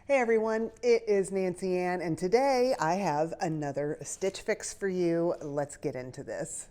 Hey everyone, it is Nancy Ann, and today I have another stitch fix for you. Let's get into this.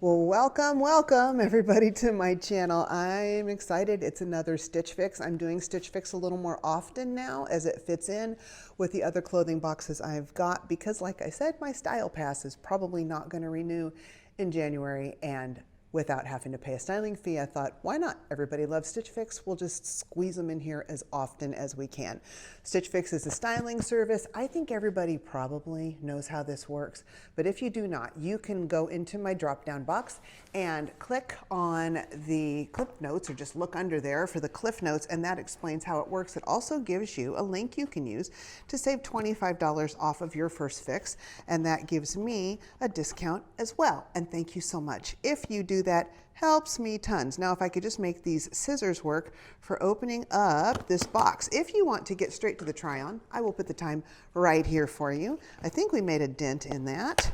Well, welcome everybody to my channel. I'm excited. It's another stitch fix. I'm doing stitch fix a little more often now as it fits in with the other clothing boxes I've got because, like I said, my style pass is probably not going to renew in January, and without having to pay a styling fee, I thought, why not? Everybody loves Stitch Fix. We'll just squeeze them in here as often as we can. Stitch Fix is a styling service. I think everybody probably knows how this works, but if you do not, you can go into my drop-down box and click on the clip notes, or just look under there for the cliff notes, and that explains how it works. It also gives you a link you can use to save $25 off of your first fix, and that gives me a discount as well. And thank you so much. If you do that, helps me tons. Now, if I could just make these scissors work for opening up this box. If you want to get straight to the try-on, I will put the time right here for you. I think we made a dent in that.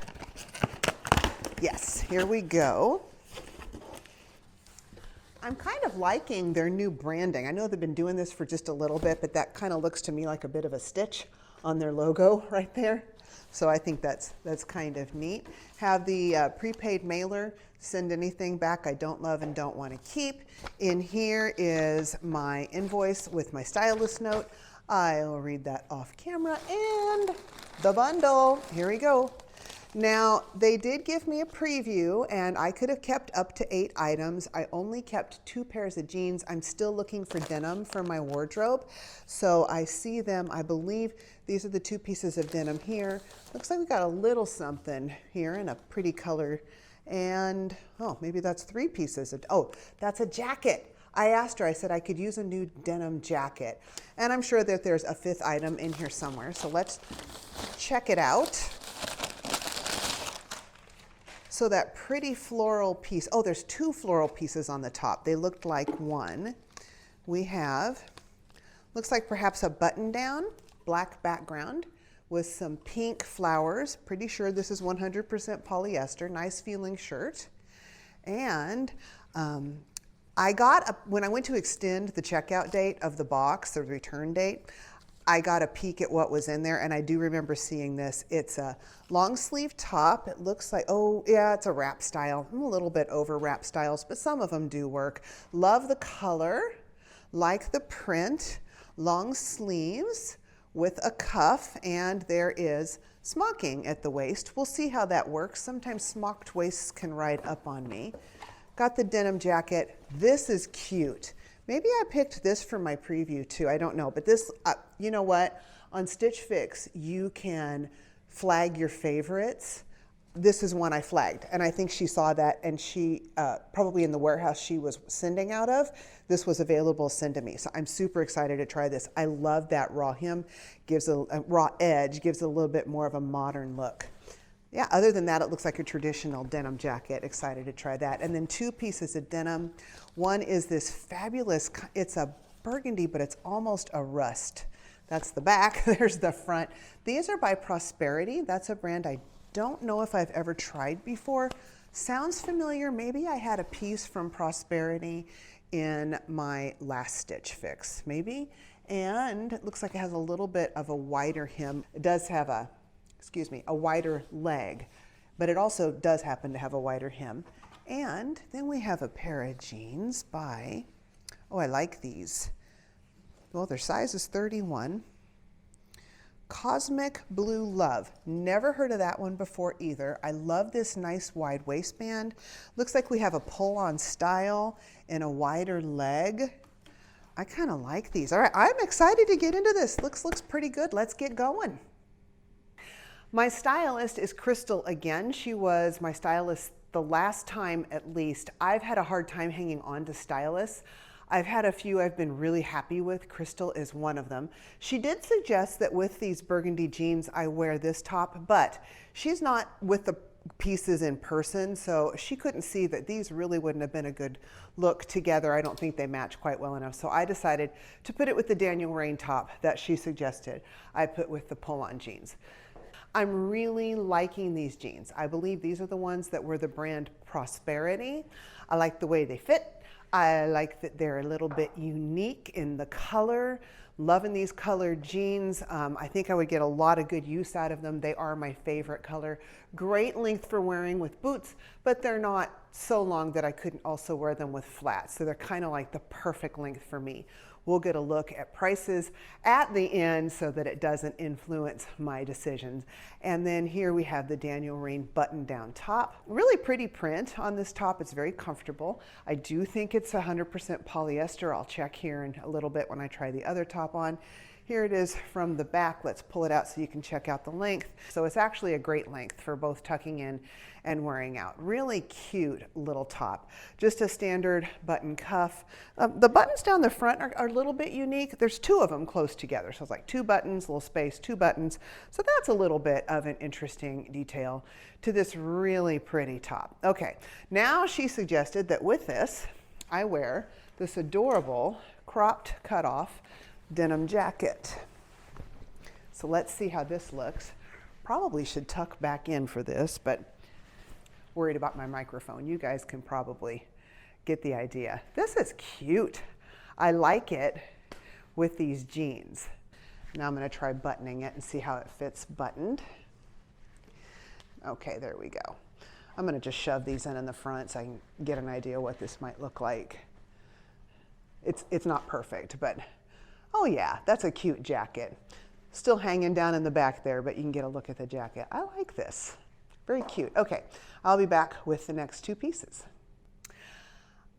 Yes, here we go. I'm kind of liking their new branding. I know they've been doing this for just a little bit, but that kind of looks to me like a bit of a stitch on their logo right there. So I think that's kind of neat. Have the prepaid mailer, send anything back I don't love and don't want to keep. In here is my invoice with my stylist note. I'll read that off camera, and the bundle, here we go. Now, they did give me a preview, and I could have kept up to 8 items. I only kept 2 pairs of jeans. I'm still looking for denim for my wardrobe. So I see them, I believe these are the 2 pieces of denim here. Looks like we got a little something here in a pretty color. And, oh, maybe that's 3 pieces. Oh, that's a jacket. I asked her, I said I could use a new denim jacket. And I'm sure that there's a 5th item in here somewhere. So let's check it out. So that pretty floral piece, oh, there's 2 floral pieces on the top. They looked like one. We have, looks like perhaps a button down, black background with some pink flowers. Pretty sure this is 100% polyester, nice feeling shirt. And I got, when I went to extend the checkout date of the box, the return date, I got a peek at what was in there, and I do remember seeing this. It's a long sleeve top. It looks like, oh yeah, it's a wrap style. I'm a little bit over wrap styles, but some of them do work. Love the color, like the print, long sleeves with a cuff, and there is smocking at the waist. We'll see how that works. Sometimes smocked waists can ride up on me. Got the denim jacket. This is cute. Maybe I picked this for my preview too, I don't know. But this, you know what? On Stitch Fix, you can flag your favorites. This is one I flagged, and I think she saw that, and she, probably in the warehouse she was sending out of, this was available to send to me. So I'm super excited to try this. I love that raw hem, gives a raw edge, gives a little bit more of a modern look. Yeah, other than that, it looks like a traditional denim jacket. Excited to try that. And then 2 pieces of denim. One is this fabulous, it's a burgundy, but it's almost a rust. That's the back, there's the front. These are by Prosperity. That's a brand I don't know if I've ever tried before. Sounds familiar. Maybe I had a piece from Prosperity in my last Stitch Fix, maybe. And it looks like it has a little bit of a wider hem. It does have a wider leg, but it also does happen to have a wider hem. And then we have a pair of jeans by, oh, I like these. Well, their size is 31. Cosmic Blue Love. Never heard of that one before either. I love this nice wide waistband. Looks like we have a pull-on style and a wider leg. I kind of like these. All right, I'm excited to get into this. Looks pretty good. Let's get going. My stylist is Crystal again. She was my stylist the last time at least. I've had a hard time hanging on to stylists. I've had a few I've been really happy with. Crystal is one of them. She did suggest that with these burgundy jeans, I wear this top, but she's not with the pieces in person, so she couldn't see that these really wouldn't have been a good look together. I don't think they match quite well enough. So I decided to put it with the Daniel Rainn top that she suggested. I put with the pull-on jeans. I'm really liking these jeans. I believe these are the ones that were the brand Prosperity. I like the way they fit. I like that they're a little bit unique in the color. Loving these colored jeans. I think I would get a lot of good use out of them. They are my favorite color. Great length for wearing with boots, but they're not so long that I couldn't also wear them with flats. So they're kind of like the perfect length for me. We'll get a look at prices at the end so that it doesn't influence my decisions. And then here we have the Daniel Rainn button-down top. Really pretty print on this top. It's very comfortable. I do think it's 100% polyester. I'll check here in a little bit when I try the other top on. Here it is from the back. Let's pull it out so you can check out the length. So it's actually a great length for both tucking in and wearing out. Really cute little top. Just a standard button cuff. The buttons down the front are a little bit unique. There's two of them close together. So it's like two buttons, little space, two buttons. So that's a little bit of an interesting detail to this really pretty top. Okay, now she suggested that with this, I wear this adorable cropped cutoff denim jacket. So let's see how this looks. Probably should tuck back in for this, but worried about my microphone. You guys can probably get the idea. This is cute. I like it with these jeans. Now I'm going to try buttoning it and see how it fits buttoned. Okay, there we go. I'm going to just shove these in the front so I can get an idea what this might look like. It's not perfect, but oh yeah, that's a cute jacket. Still hanging down in the back there, but you can get a look at the jacket. I like this. Very cute. Okay, I'll be back with the next two pieces.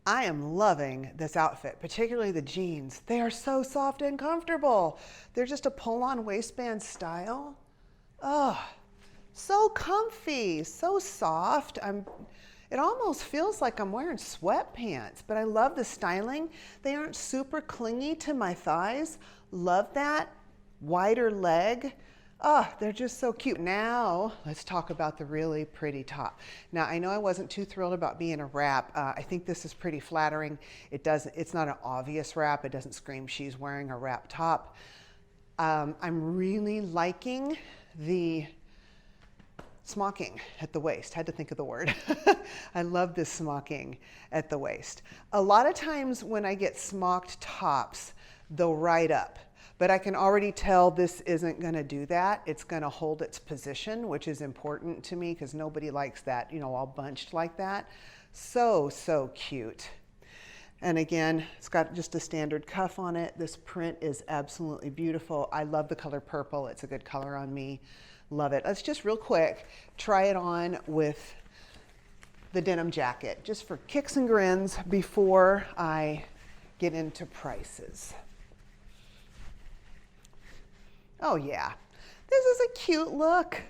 I am loving this outfit, particularly the jeans. They are so soft and comfortable. They're just a pull-on waistband style. Oh, so comfy, so soft. It almost feels like I'm wearing sweatpants, but I love the styling. They aren't super clingy to my thighs. Love that. Wider leg. Oh, they're just so cute. Now, let's talk about the really pretty top. Now, I know I wasn't too thrilled about being a wrap. I think this is pretty flattering. It's not an obvious wrap. It doesn't scream she's wearing a wrap top. I'm really liking the smocking at the waist. Had to think of the word. I love this smocking at the waist. A lot of times when I get smocked tops, they'll ride up, but I can already tell this isn't going to do that. It's going to hold its position, which is important to me because nobody likes that, you know, all bunched like that. So cute. And again, it's got just a standard cuff on it. This print is absolutely beautiful. I love the color purple. It's a good color on me. Love it. Let's just real quick try it on with the denim jacket, just for kicks and grins before I get into prices. Oh yeah, this is a cute look.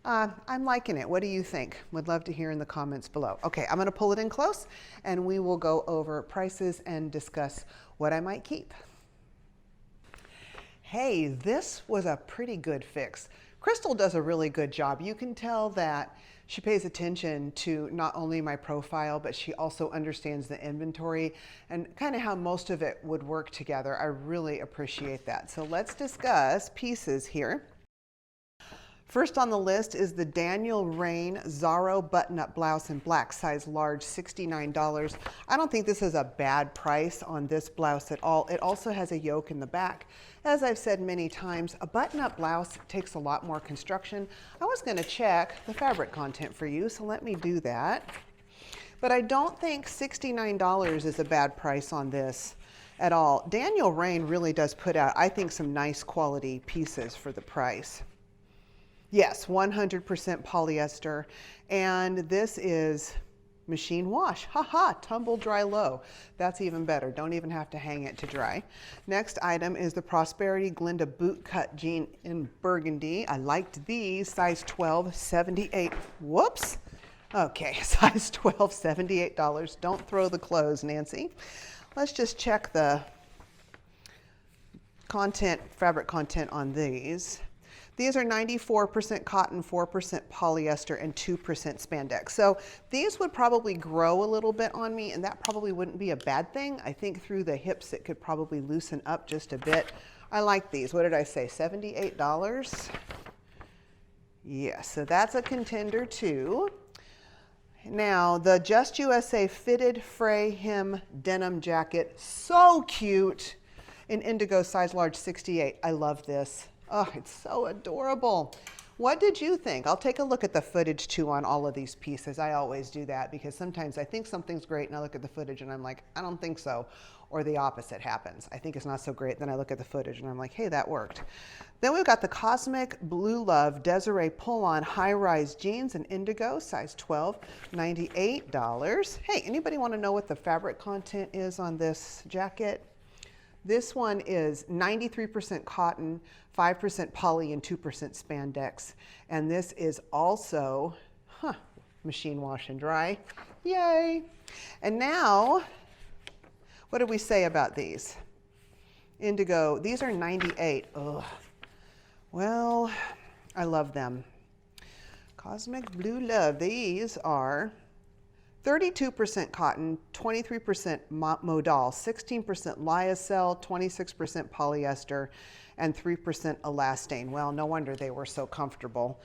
I'm liking it. What do you think? Would love to hear in the comments below. Okay, I'm going to pull it in close and we will go over prices and discuss what I might keep. Hey, this was a pretty good fix. Crystal does a really good job. You can tell that she pays attention to not only my profile, but she also understands the inventory and kind of how most of it would work together. I really appreciate that. So let's discuss pieces here. First on the list is the Daniel Rainn Zaro button-up blouse in black, size large, $69. I don't think this is a bad price on this blouse at all. It also has a yoke in the back. As I've said many times, a button-up blouse takes a lot more construction. I was going to check the fabric content for you, so let me do that. But I don't think $69 is a bad price on this at all. Daniel Rainn really does put out, I think, some nice quality pieces for the price. Yes, 100% polyester, and this is machine wash. Haha, tumble dry low. That's even better. Don't even have to hang it to dry. Next item is the Prosperity Glenda bootcut jean in burgundy. I liked these, size 12, 78. Whoops. Okay, size 12, $78. Don't throw the clothes, Nancy. Let's just check the content, fabric content on these. These are 94% cotton, 4% polyester, and 2% spandex. So these would probably grow a little bit on me, and that probably wouldn't be a bad thing. I think through the hips it could probably loosen up just a bit. I like these. What did I say, $78? Yeah, so that's a contender too. Now, the Just USA fitted fray hem denim jacket, so cute, in indigo size large 68. I love this. Oh, it's so adorable. What did you think? I'll take a look at the footage too on all of these pieces. I always do that because sometimes I think something's great and I look at the footage and I'm like, I don't think so. Or the opposite happens. I think it's not so great, then I look at the footage and I'm like, hey, that worked. Then we've got the Cosmic Blue Love Desiree pull-on high-rise jeans in indigo, size 12, $98. Hey, anybody want to know what the fabric content is on this jacket? This one is 93% cotton, 5% poly, and 2% spandex. And this is also, machine wash and dry. Yay. And now, what did we say about these? Indigo, these are 98. Ugh. Well, I love them. Cosmic Blue Love, these are 32% cotton, 23% modal, 16% lyocell, 26% polyester, and 3% elastane. Well, no wonder they were so comfortable.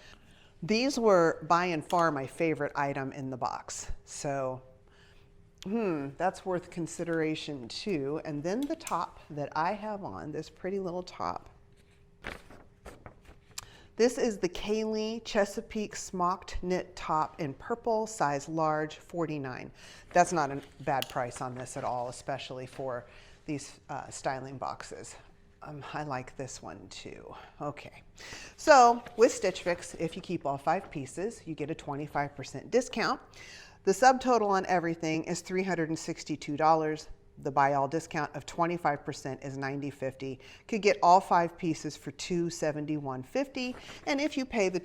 These were by and far my favorite item in the box. So, that's worth consideration too. And then the top that I have on, this pretty little top. This is the Kaylee Chesapeake Smocked Knit Top in purple, size large, 49. That's not a bad price on this at all, especially for these styling boxes. I like this one too. Okay, so with Stitch Fix, if you keep all 5 pieces, you get a 25% discount. The subtotal on everything is $362. The buy all discount of 25% is $90.50. Could get all 5 pieces for $271.50. And if you pay the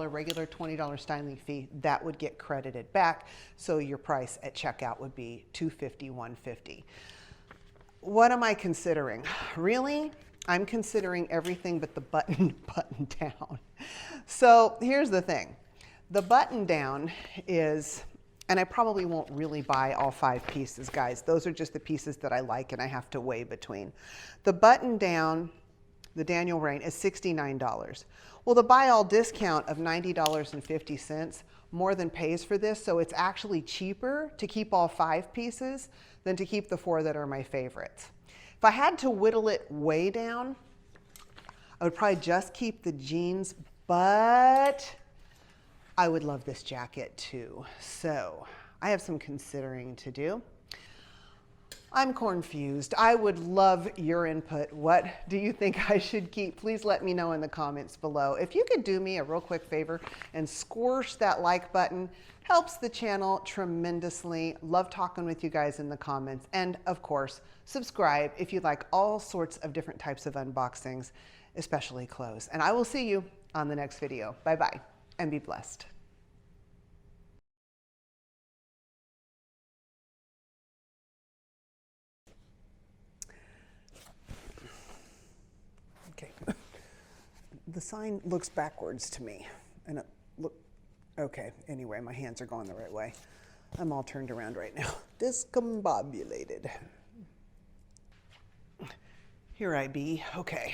regular $20 styling fee, that would get credited back. So your price at checkout would be $251.50. What am I considering? Really? I'm considering everything but the button down. So here's the thing. The button down is, and I probably won't really buy all 5 pieces, guys. Those are just the pieces that I like and I have to weigh between. The button down, the Daniel Rainn, is $69. Well, the buy all discount of $90.50 more than pays for this, so it's actually cheaper to keep all 5 pieces than to keep the 4 that are my favorites. If I had to whittle it way down, I would probably just keep the jeans, but I would love this jacket too. So I have some considering to do. I'm confused. I would love your input. What do you think I should keep? Please let me know in the comments below. If you could do me a real quick favor and squish that like button, helps the channel tremendously. Love talking with you guys in the comments. And of course, subscribe if you like all sorts of different types of unboxings, especially clothes. And I will see you on the next video. Bye-bye and be blessed. Okay. The sign looks backwards to me. And okay, anyway, my hands are going the right way. I'm all turned around right now. Discombobulated. Here I be. Okay.